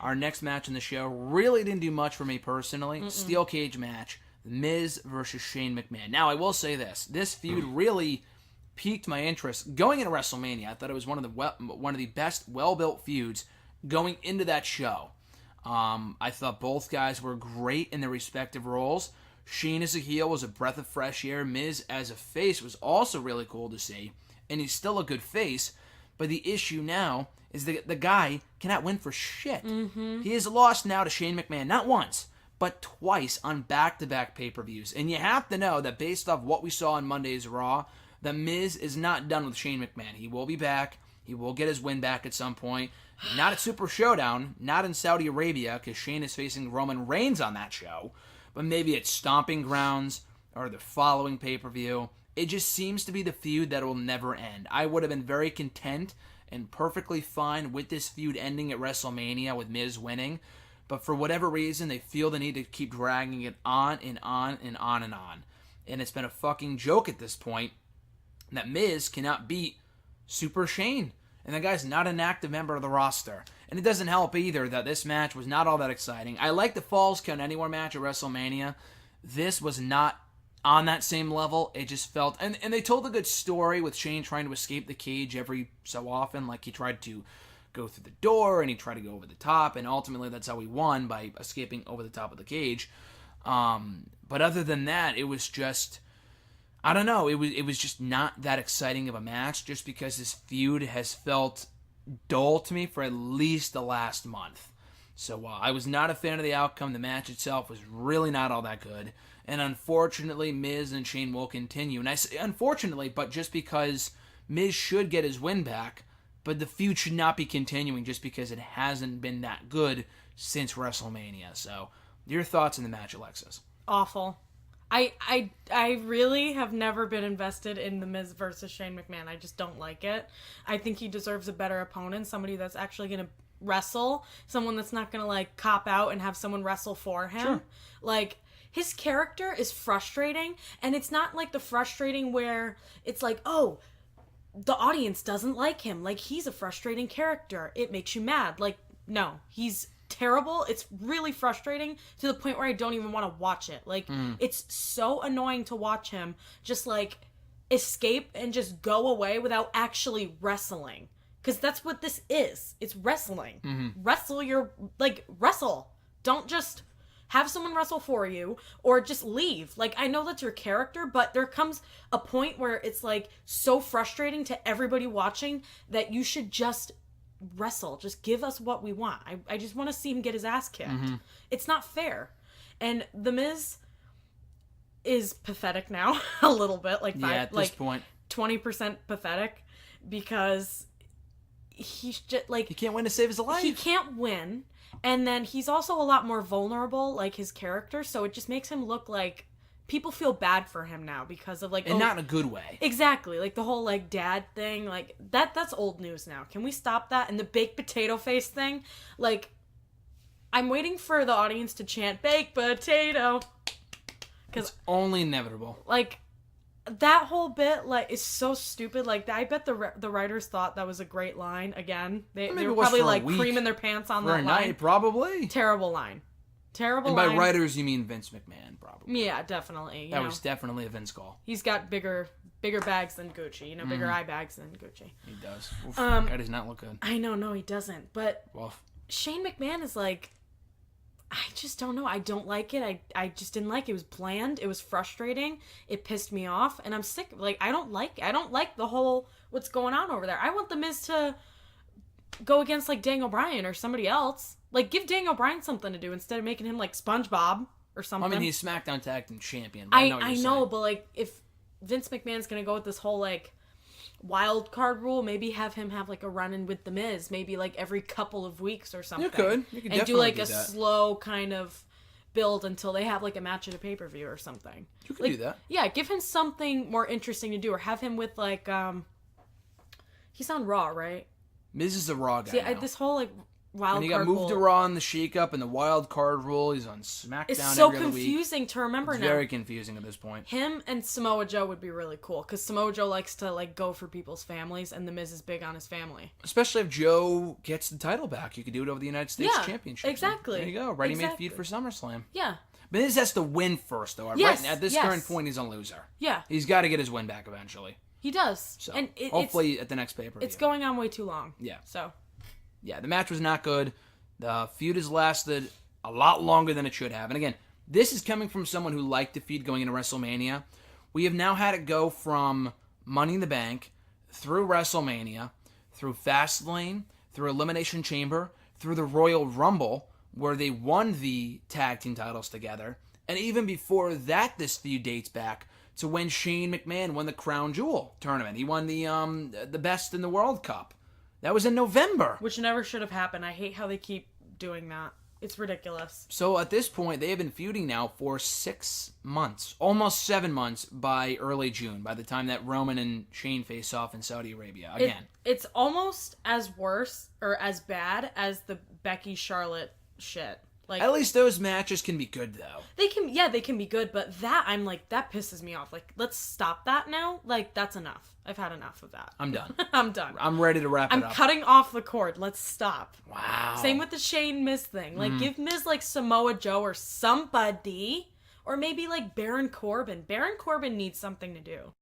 our next match in the show really didn't do much for me personally. Steel cage match, The Miz versus Shane McMahon. Now, I will say this feud really piqued my interest going into WrestleMania. I thought it was one of the best, well-built feuds going into that show. I thought both guys were great in their respective roles. Shane as a heel was a breath of fresh air. Miz as a face was also really cool to see. And he's still a good face. But the issue now is that the guy cannot win for shit. He has lost now to Shane McMahon, not once, but twice on back-to-back pay-per-views. And you have to know that based off what we saw on Monday's Raw, the Miz is not done with Shane McMahon. He will be back. He will get his win back at some point. Not at Super Showdown, not in Saudi Arabia, because Shane is facing Roman Reigns on that show, but maybe at Stomping Grounds or the following pay-per-view. It just seems to be the feud that will never end. I would have been very content and perfectly fine with this feud ending at WrestleMania with Miz winning, but for whatever reason, they feel the need to keep dragging it on and on and on and on. And it's been a fucking joke at this point that Miz cannot beat Super Shane. And the guy's not an active member of the roster. And it doesn't help either that this match was not all that exciting. I like the Falls Count Anywhere match at WrestleMania. This was not on that same level. It just felt... And they told a good story with Shane trying to escape the cage every so often. Like, he tried to go through the door, and he tried to go over the top, and ultimately that's how he won, by escaping over the top of the cage. But other than that, it was just... I don't know, it was just not that exciting of a match, just because this feud has felt dull to me for at least the last month. So I was not a fan of the outcome. The match itself was really not all that good. And unfortunately, Miz and Shane will continue. And I say unfortunately, but just because Miz should get his win back, but the feud should not be continuing just because it hasn't been that good since WrestleMania. So, your thoughts on the match, Alexis? Awful. I really have never been invested in The Miz versus Shane McMahon. I just don't like it. I think he deserves a better opponent, somebody that's actually going to wrestle, someone that's not going to, like, cop out and have someone wrestle for him. Sure. Like, his character is frustrating, and it's not, like, the frustrating where it's like, oh, the audience doesn't like him. Like, he's a frustrating character. It makes you mad. Like, no, he's terrible. It's really frustrating to the point where I don't even want to watch it. Like, it's so annoying to watch him just, like, escape and just go away without actually wrestling. Because that's what this is. It's wrestling. Wrestle. Don't just have someone wrestle for you or just leave. Like, I know that's your character, but there comes a point where it's, like, so frustrating to everybody watching that you should just wrestle. Just give us what we want. I just want to see him get his ass kicked. It's not fair. And The Miz is pathetic now a little bit. Like, at this point 20% pathetic, because he's just like, he can't win to save his life. He can't win, and then he's also a lot more vulnerable, like his character, so it just makes him look like people feel bad for him now because of, like... And not in a good way. Exactly. Like, the whole, like, dad thing. Like, that's old news now. Can we stop that? And the baked potato face thing. Like, I'm waiting for the audience to chant, baked potato. It's only inevitable. Like, that whole bit, like, is so stupid. Like, I bet the writers thought that was a great line. Again, they were probably, like, creaming their pants on that line. For a night, probably. Terrible line. Terrible and line. by writers, you mean Vince McMahon, probably. Yeah, definitely. That was definitely a Vince call. He's got bigger bags than Gucci. Bigger eye bags than Gucci. He does. Oof, that does not look good. I know, no, he doesn't. But Woof. Shane McMahon is like, I just don't know. I don't like it. I just didn't like it. It was bland. It was frustrating. It pissed me off. And I'm sick. Like, I don't like the whole, what's going on over there. I want The Miz to go against, like, Daniel Bryan or somebody else. Like, give Daniel Bryan something to do instead of making him, like, SpongeBob or something. I mean, he's SmackDown Tag Team Champion. I know, but, like, if Vince McMahon's gonna go with this whole, like, wild card rule, maybe have him have, like, a run-in with The Miz, maybe, like, every couple of weeks or something. You could and do, like, a slow kind of build until they have, like, a match at a pay-per-view or something. You could like, do that. Yeah, give him something more interesting to do, or have him with, like, he's on Raw, right? Miz is a Raw guy. See, this whole, like, wild When he card got moved to rule. Raw in the shakeup and the wild card rule, he's on SmackDown It's so every other week. confusing to remember It's now. very confusing at this point. Him and Samoa Joe would be really cool because Samoa Joe likes to like go for people's families, and The Miz is big on his family. Especially if Joe gets the title back. You could do it over the United States Championship. Exactly. There you go. Ready-made feud for SummerSlam. Yeah. Miz has to win first, though. Yes, Right at this current point, he's a loser. Yeah. He's got to get his win back eventually. He does. So And hopefully at the next pay-per-view. it's going on way too long. Yeah. So. Yeah, the match was not good. The feud has lasted a lot longer than it should have. And again, this is coming from someone who liked the feud going into WrestleMania. We have now had it go from Money in the Bank, through WrestleMania, through Fastlane, through Elimination Chamber, through the Royal Rumble, where they won the tag team titles together. And even before that, this feud dates back to when Shane McMahon won the Crown Jewel tournament. He won the Best in the World Cup. That was in November. Which never should have happened. I hate how they keep doing that. It's ridiculous. So at this point, they have been feuding now for 6 months, almost 7 months by early June, by the time that Roman and Shane face off in Saudi Arabia again. It's almost as worse or as bad as the Becky Charlotte shit. Like, At least those matches can be good, though. they can be good, but that, I'm like, that pisses me off. Like, let's stop that now. Like, that's enough. I've had enough of that. I'm done. I'm done. I'm ready to wrap it I'm up. cutting off the cord. Let's stop. Wow. Same with the Shane Miz thing. Like, give Miz, like, Samoa Joe or somebody. Or maybe, like, Baron Corbin. Baron Corbin needs something to do.